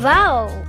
Wow!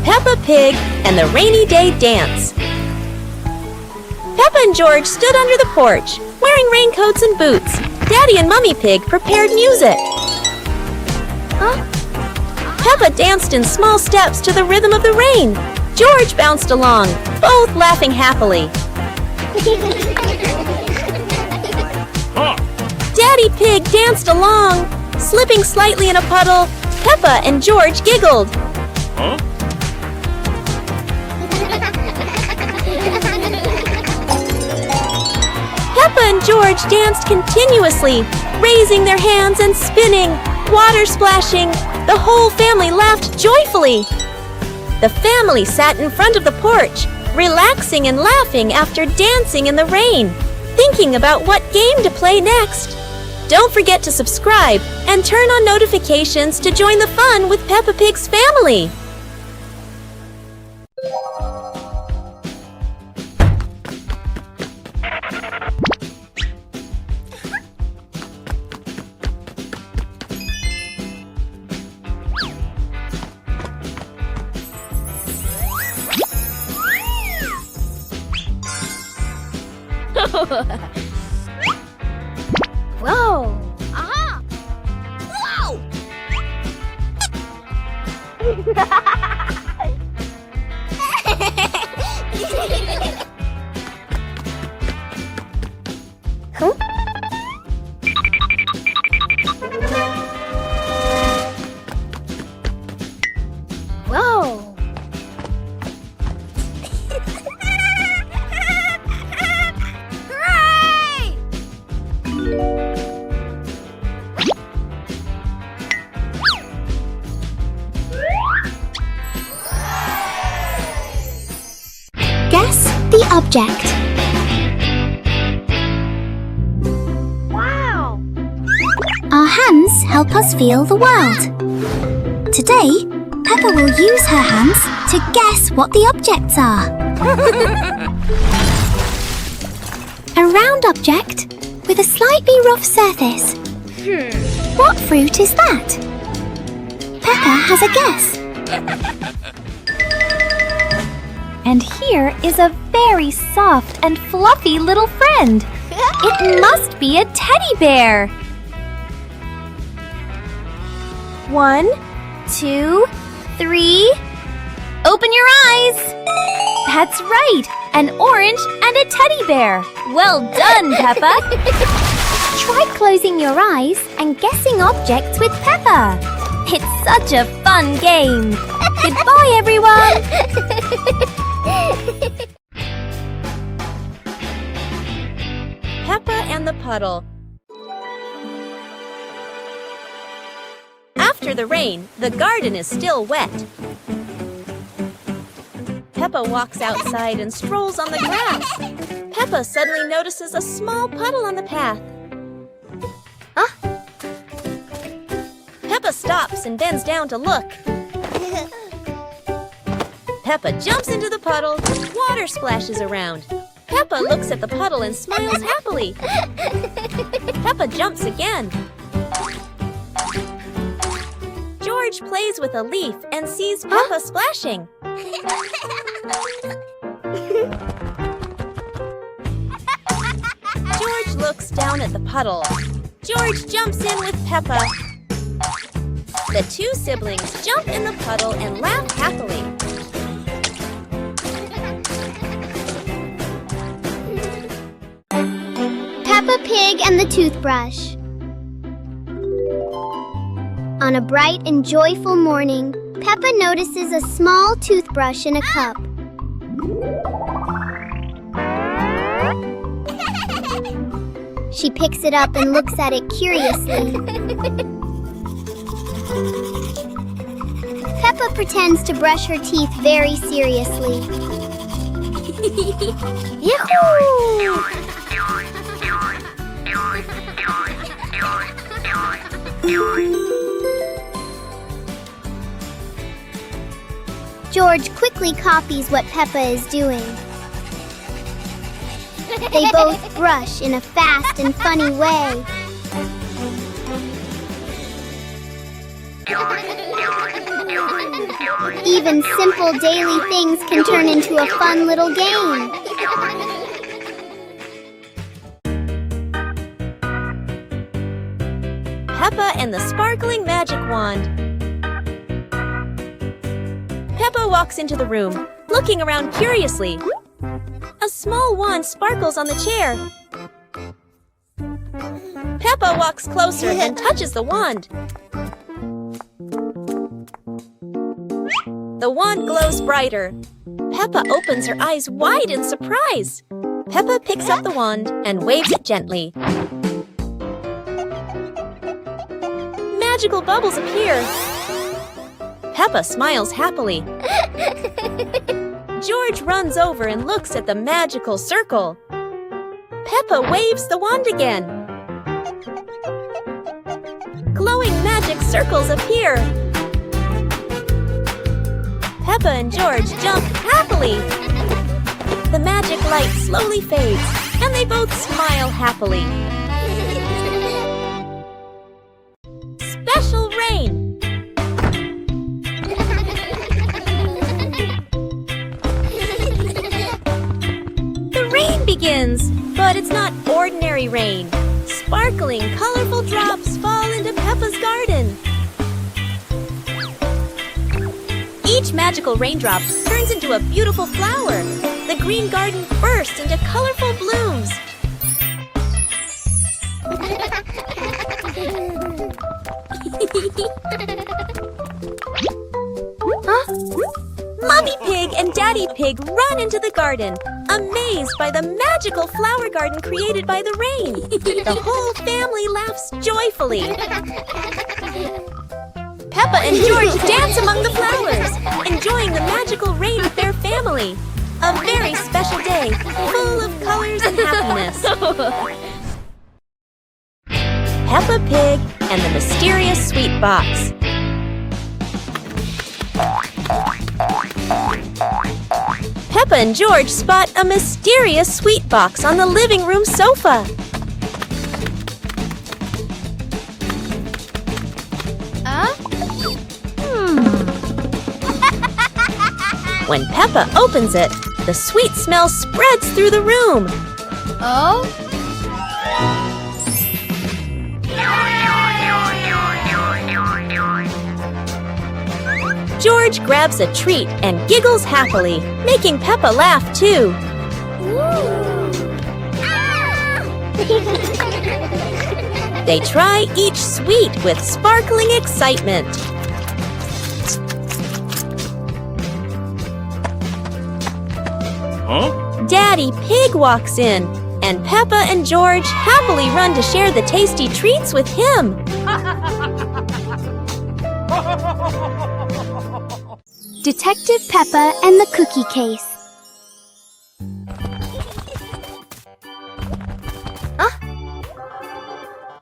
Peppa Pig and the Rainy Day Dance. Peppa and George stood under the porch, wearing raincoats and boots. Daddy and Mummy Pig prepared music. Peppa danced in small steps to the rhythm of the rain. George bounced along, both laughing happily. Daddy Pig danced along, slipping slightly in a puddle. Peppa and George giggled. Peppa and George danced continuously, raising their hands and spinning, water splashing. The whole family laughed joyfully. The family sat in front of the porch, relaxing and laughing after dancing in the rain, thinking about what game to play next. Don't forget to subscribe and turn on notifications to join the fun with Peppa Pig's family. Whoa! Aha! Whoa! Huh? Whoa! Guess the object. Wow! Our hands help us feel the world. Today, Peppa will use her hands to guess what the objects are. A round object with a slightly rough surface. What fruit is that? Peppa has a guess. And here is a very soft and fluffy little friend. It must be a teddy bear. 1, 2, 3. Open your eyes. That's right, an orange and a teddy bear. Well done, Peppa. Try closing your eyes and guessing objects with Peppa. It's such a fun game. Goodbye, everyone. Peppa and the Puddle. After the rain, the garden is still wet. Peppa walks outside and strolls on the grass. Peppa suddenly notices a small puddle on the path. Peppa stops and bends down to look. Peppa jumps into the puddle. Water splashes around. Peppa looks at the puddle and smiles happily. Peppa jumps again. George plays with a leaf and sees Peppa splashing. George looks down at the puddle. George jumps in with Peppa. The two siblings jump in the puddle and laugh happily. Peppa Pig and the Toothbrush. On a bright and joyful morning, Peppa notices a small toothbrush in a cup. She picks it up and looks at it curiously. Peppa pretends to brush her teeth very seriously. Yahoo! George quickly copies what Peppa is doing. They both brush in a fast and funny way. Even simple daily things can turn into a fun little game. Peppa and the sparkling magic wand. Peppa walks into the room, looking around curiously. A small wand sparkles on the chair. Peppa walks closer and touches the wand. The wand glows brighter. Peppa opens her eyes wide in surprise. Peppa picks up the wand and waves it gently. Magical bubbles appear. Peppa smiles happily. George runs over and looks at the magical circle. Peppa waves the wand again. Glowing magic circles appear. Peppa and George jump happily. The magic light slowly fades, and they both smile happily. Special rain. The rain begins, but it's not ordinary rain. Sparkling, colorful drops fall into Peppa's garden. Each magical raindrop turns into a beautiful flower. The green garden bursts into colorful blooms. Mommy Pig and Daddy Pig run into the garden, amazed by the magical flower garden created by the rain. The whole family laughs joyfully. Peppa and George dance among the flowers, enjoying the magical rain with their family. A very special day, full of colors and happiness. Peppa Pig and the Mysterious Sweet Box. Peppa and George spot a mysterious sweet box on the living room sofa. When Peppa opens it, the sweet smell spreads through the room. Oh? George grabs a treat and giggles happily, making Peppa laugh too. They try each sweet with sparkling excitement. Daddy Pig walks in, and Peppa and George happily run to share the tasty treats with him. Detective Peppa and the Cookie Case.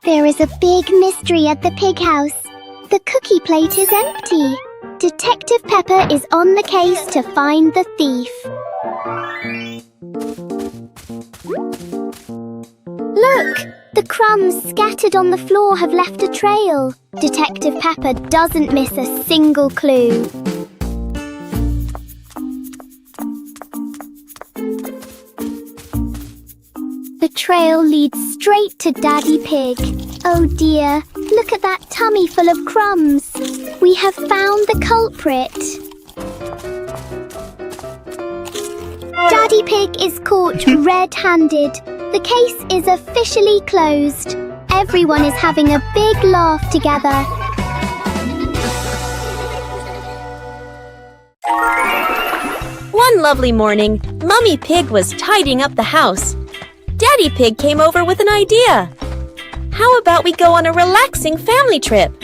There is a big mystery at the pig house. The cookie plate is empty. Detective Peppa is on the case to find the thief. Look! The crumbs scattered on the floor have left a trail. Detective Peppa doesn't miss a single clue. The trail leads straight to Daddy Pig. Oh dear, look at that tummy full of crumbs. We have found the culprit. Daddy Pig is caught red-handed. The case is officially closed. Everyone is having a big laugh together. One lovely morning, Mummy Pig was tidying up the house. Daddy Pig came over with an idea. How about we go on a relaxing family trip?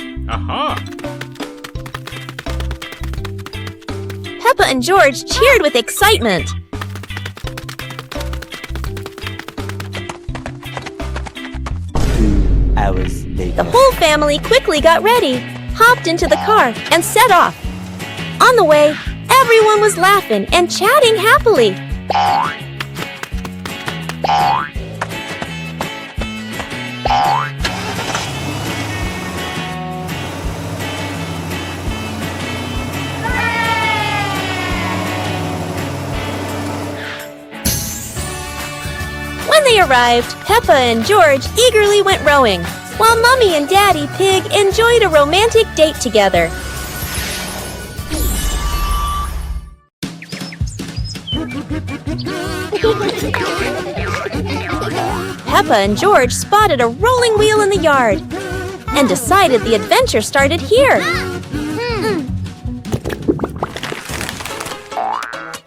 Peppa and George cheered with excitement. Hours later. The whole family quickly got ready, hopped into the car, and set off. On the way, everyone was laughing and chatting happily. When they arrived, Peppa and George eagerly went rowing, while Mummy and Daddy Pig enjoyed a romantic date together. Peppa and George spotted a rolling wheel in the yard and decided the adventure started here.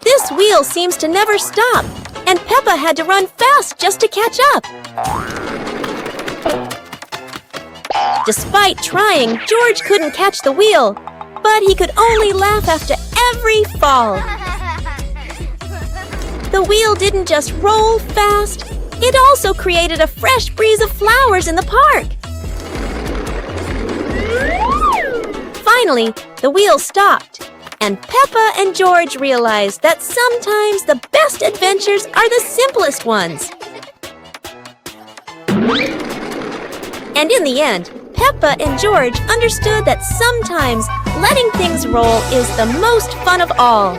This wheel seems to never stop, and Peppa had to run fast just to catch up. Despite trying, George couldn't catch the wheel, but he could only laugh after every fall. The wheel didn't just roll fast, it also created a fresh breeze of flowers in the park. Finally, the wheel stopped, and Peppa and George realized that sometimes the best adventures are the simplest ones. And in the end, Peppa and George understood that sometimes letting things roll is the most fun of all.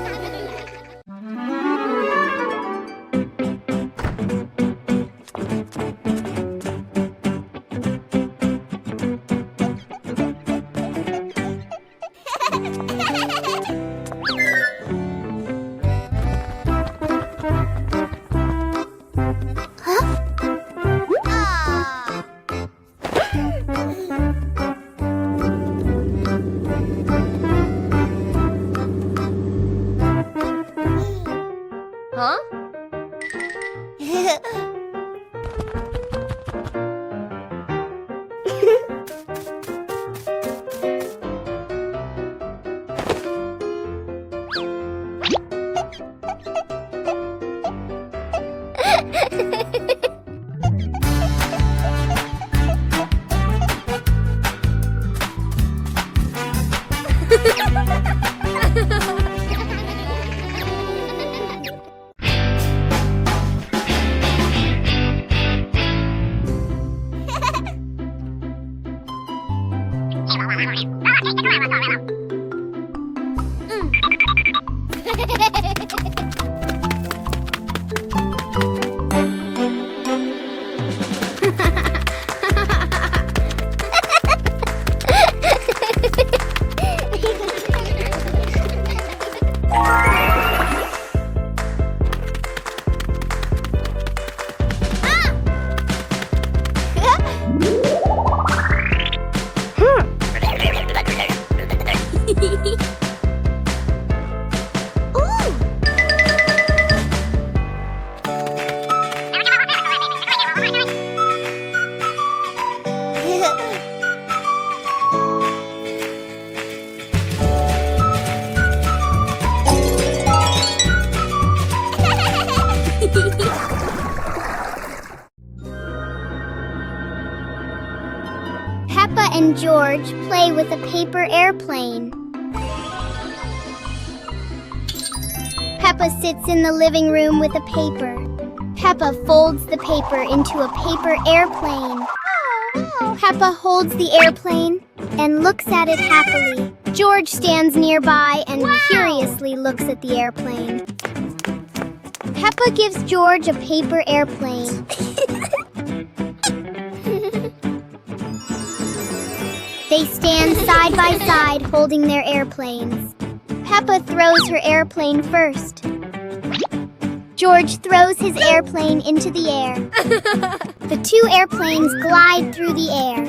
and George play with a paper airplane. Peppa sits in the living room with a paper. Peppa folds the paper into a paper airplane. Peppa holds the airplane and looks at it happily. George stands nearby and curiously looks at the airplane. Peppa gives George a paper airplane. They stand side by side holding their airplanes. Peppa throws her airplane first. George throws his airplane into the air. The two airplanes glide through the air.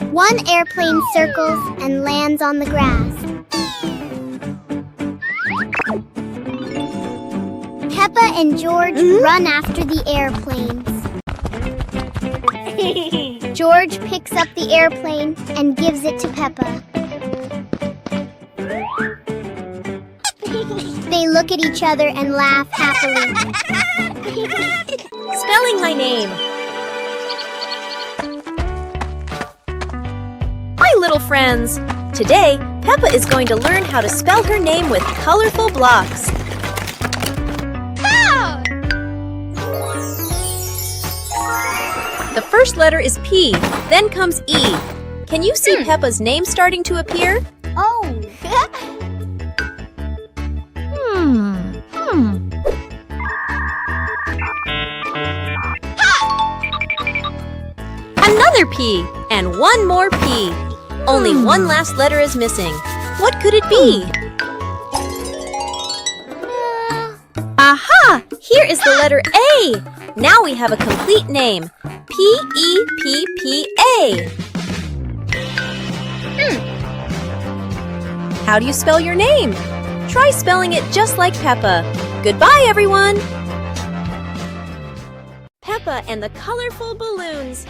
One airplane circles and lands on the grass. Peppa and George run after the airplanes. George picks up the airplane and gives it to Peppa. They look at each other and laugh happily. Spelling my name. Hi, little friends. Today, Peppa is going to learn how to spell her name with colorful blocks. The first letter is P, then comes E. Can you see Peppa's name starting to appear? Oh! Another P, and one more P. Only one last letter is missing. What could it be? Aha! Here is the letter A. Now we have a complete name. P-E-P-P-A. How do you spell your name? Try spelling it just like Peppa. Goodbye, everyone! Peppa and the colorful balloons.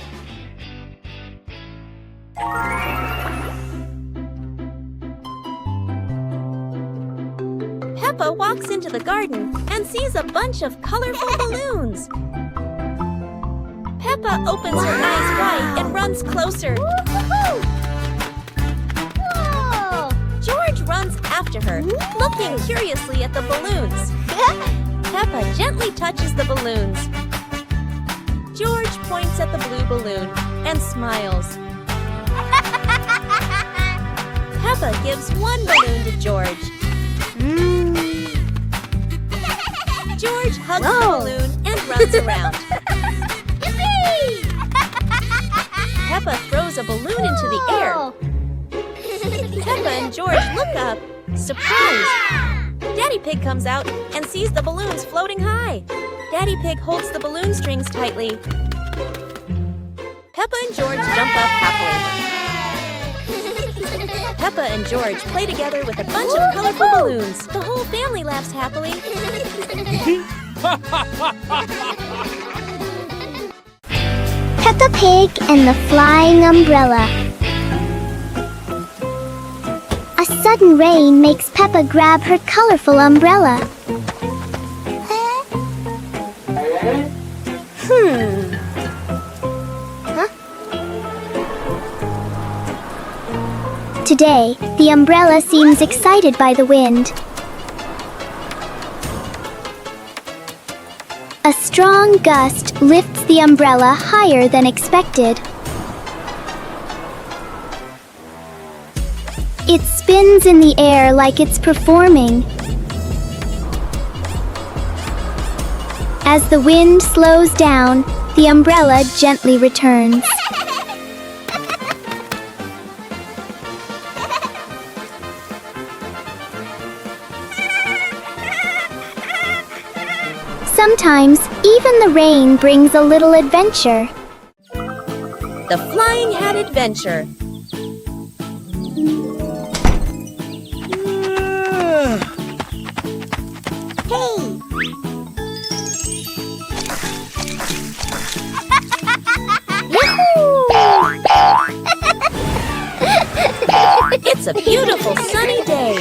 Peppa walks into the garden and sees a bunch of colorful balloons. Peppa opens her eyes wide and runs closer. Whoa! George runs after her, looking curiously at the balloons. Peppa gently touches the balloons. George points at the blue balloon and smiles. Peppa gives one balloon to George. George hugs the balloon and runs around. Peppa throws a balloon into the air. Peppa and George look up, surprised. Daddy Pig comes out and sees the balloons floating high. Daddy Pig holds the balloon strings tightly. Peppa and George jump up happily. Peppa and George play together with a bunch of colorful balloons. The whole family laughs happily. Peppa Pig and the Flying Umbrella. A sudden rain makes Peppa grab her colorful umbrella. Today, the umbrella seems excited by the wind. A strong gust lifts the umbrella higher than expected. It spins in the air like it's performing. As the wind slows down, the umbrella gently returns. Sometimes, even the rain brings a little adventure. The Flying Hat Adventure. It's a beautiful sunny day.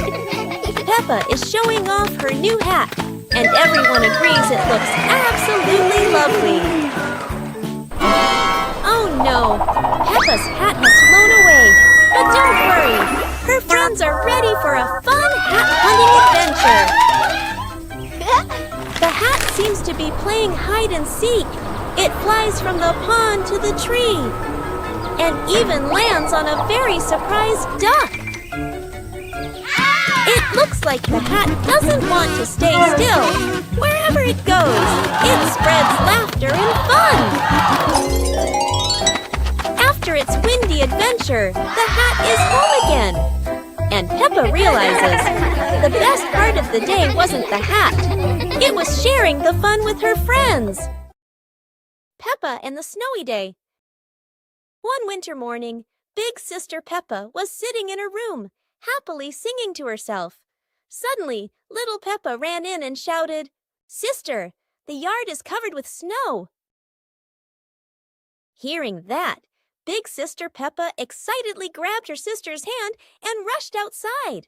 Peppa is showing off her new hat, and everyone agrees it looks absolutely lovely. Oh no! Peppa's hat has seems to be playing hide and seek. It flies from the pond to the tree and even lands on a very surprised duck. It looks like the hat doesn't want to stay still. Wherever it goes, it spreads laughter and fun. After its windy adventure, the hat is home again. And Peppa realizes the best part of the day wasn't the hat. It was sharing the fun with her friends. Peppa and the Snowy Day. One winter morning, Big Sister Peppa was sitting in her room, happily singing to herself. Suddenly, little Peppa ran in and shouted, "Sister, the yard is covered with snow." Hearing that, Big Sister Peppa excitedly grabbed her sister's hand and rushed outside.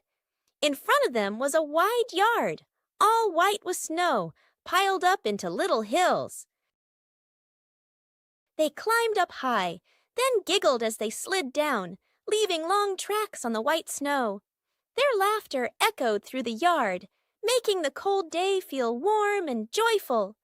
In front of them was a wide yard, all white with snow, piled up into little hills. They climbed up high, then giggled as they slid down, leaving long tracks on the white snow. Their laughter echoed through the yard, making the cold day feel warm and joyful.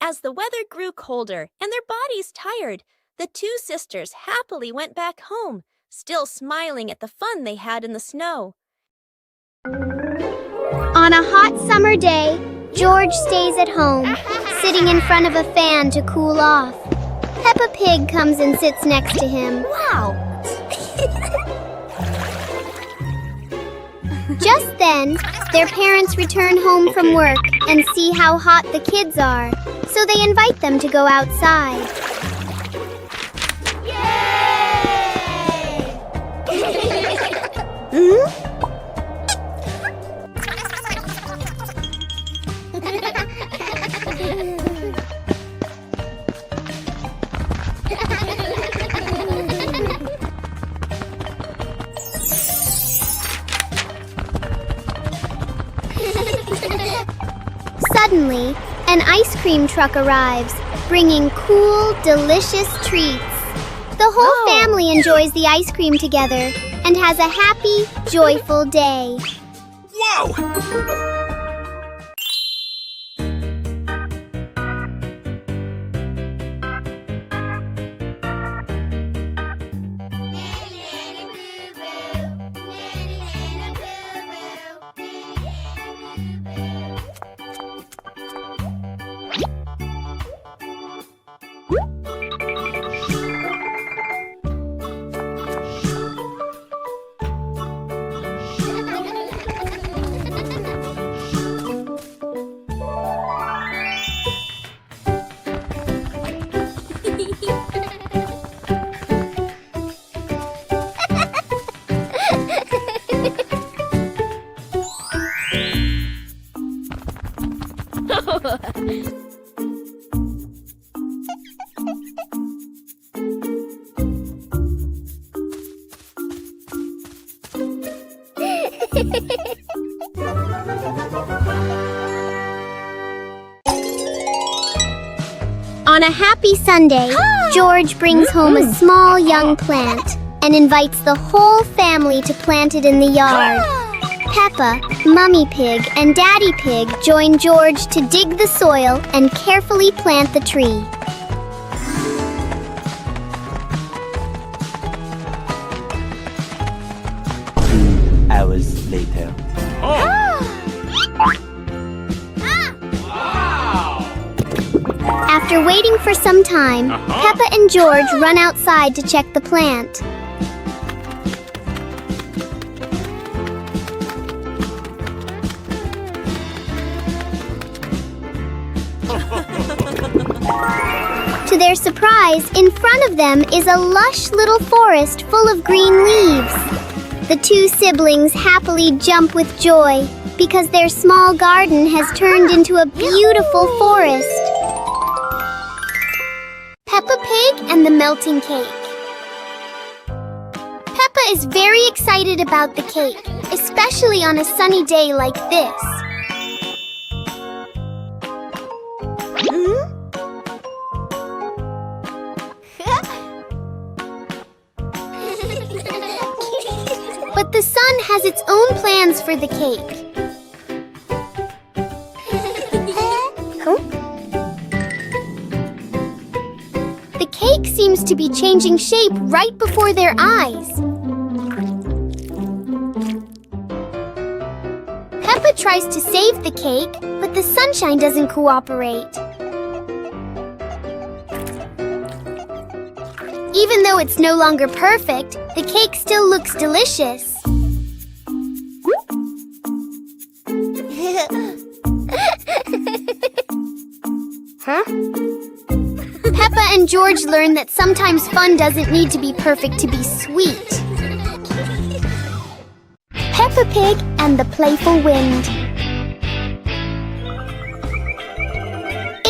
As the weather grew colder and their bodies tired, the two sisters happily went back home, still smiling at the fun they had in the snow. On a hot summer day, George stays at home, sitting in front of a fan to cool off. Peppa Pig comes and sits next to him. Wow! Just then, their parents return home from work and see how hot the kids are, so they invite them to go outside. Yay! Suddenly, an ice cream truck arrives, bringing cool, delicious treats. The whole family enjoys the ice cream together and has a happy, joyful day. Whoa! On a happy Sunday, George brings home a small young plant and invites the whole family to plant it in the yard. Peppa, Mummy Pig, and Daddy Pig join George to dig the soil and carefully plant the tree. Hours later. After waiting for some time, Peppa and George run outside to check the plant. To their surprise, in front of them is a lush little forest full of green leaves. The two siblings happily jump with joy because their small garden has turned into a beautiful forest. Peppa Pig and the Melting Cake. Peppa is very excited about the cake, especially on a sunny day like this. has its own plans for the cake. The cake seems to be changing shape right before their eyes. Peppa tries to save the cake, but the sunshine doesn't cooperate. Even though it's no longer perfect, the cake still looks delicious. Huh? Peppa and George learn that sometimes fun doesn't need to be perfect to be sweet. Peppa Pig and the Playful Wind.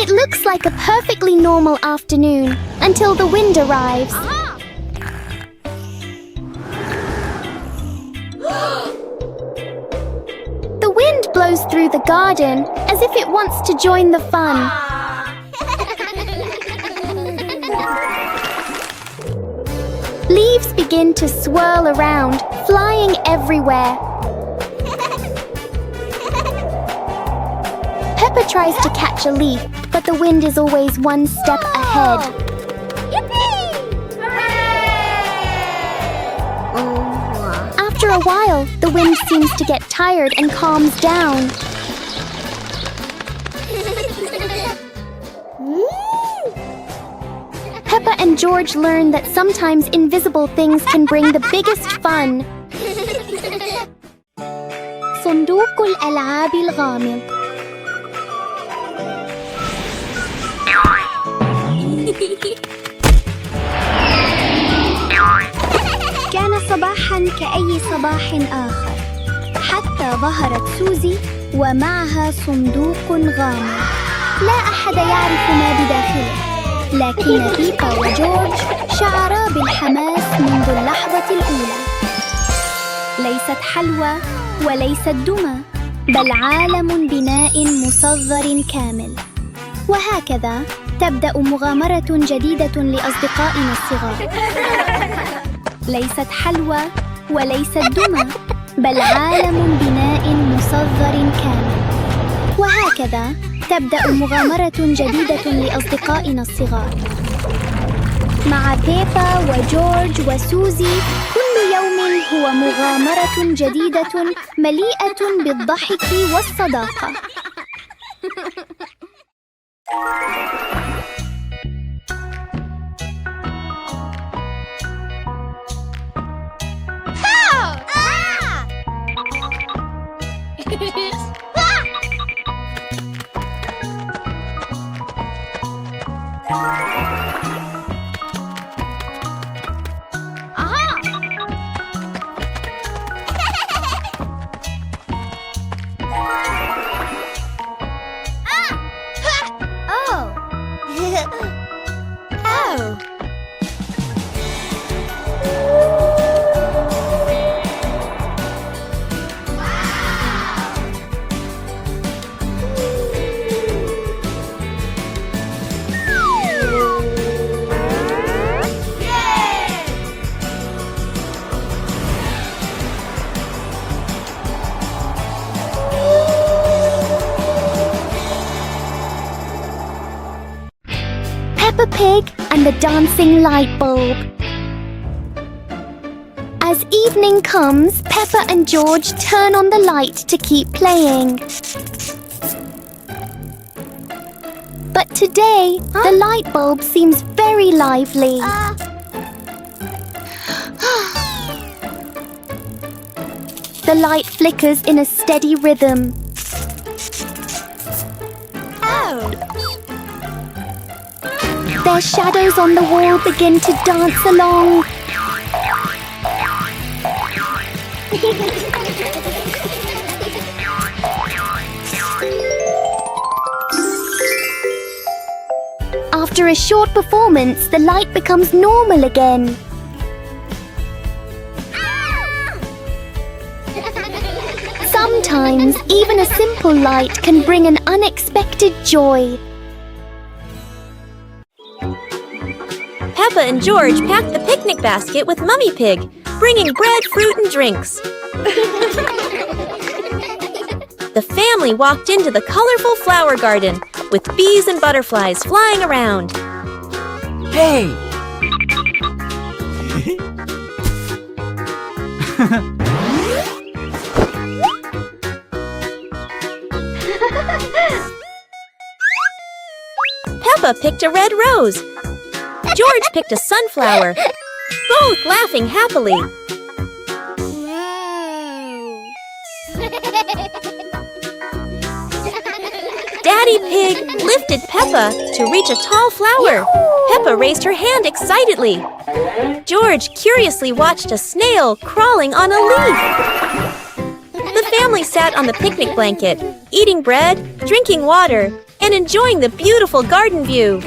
It looks like a perfectly normal afternoon until the wind arrives. The wind blows through the garden as if it wants to join the fun. Leaves begin to swirl around, flying everywhere. Peppa tries to catch a leaf, but the wind is always one step ahead. After a while, the wind seems to get tired and calms down. Peppa and George learn that sometimes invisible things can bring the biggest fun. صندوق الألعاب الغامض. كان صباحاً كأي صباح آخر، حتى ظهرت سوزي ومعها صندوق غامض. لا أحد يعرف ما بداخله، لكن بيبا وجورج شعرا بالحماس منذ اللحظة الأولى. ليست حلوى وليست دمى، بل عالم بناء مصغر كامل. وهكذا تبدأ مغامرة جديدة لأصدقائنا الصغار. ليست حلوى وليست دمى، بل عالم بناء مصغر كامل. وهكذا تبدأ مغامرة جديدة لأصدقائنا الصغار. مع بيبا وجورج وسوزي كل يوم هو مغامرة جديدة مليئة بالضحك والصداقة. Peppa Pig and the dancing light bulb. As evening comes, Peppa and George turn on the light to keep playing. But today, the light bulb seems very lively. The light flickers in a steady rhythm. Their shadows on the wall begin to dance along. After a short performance, the light becomes normal again. Sometimes, even a simple light can bring an unexpected joy. Peppa and George packed the picnic basket with Mummy Pig, bringing bread, fruit, and drinks. The family walked into the colorful flower garden with bees and butterflies flying around. Hey! Peppa picked a red rose. George picked a sunflower, both laughing happily. Daddy Pig lifted Peppa to reach a tall flower. Peppa raised her hand excitedly. George curiously watched a snail crawling on a leaf. The family sat on the picnic blanket, eating bread, drinking water, and enjoying the beautiful garden view.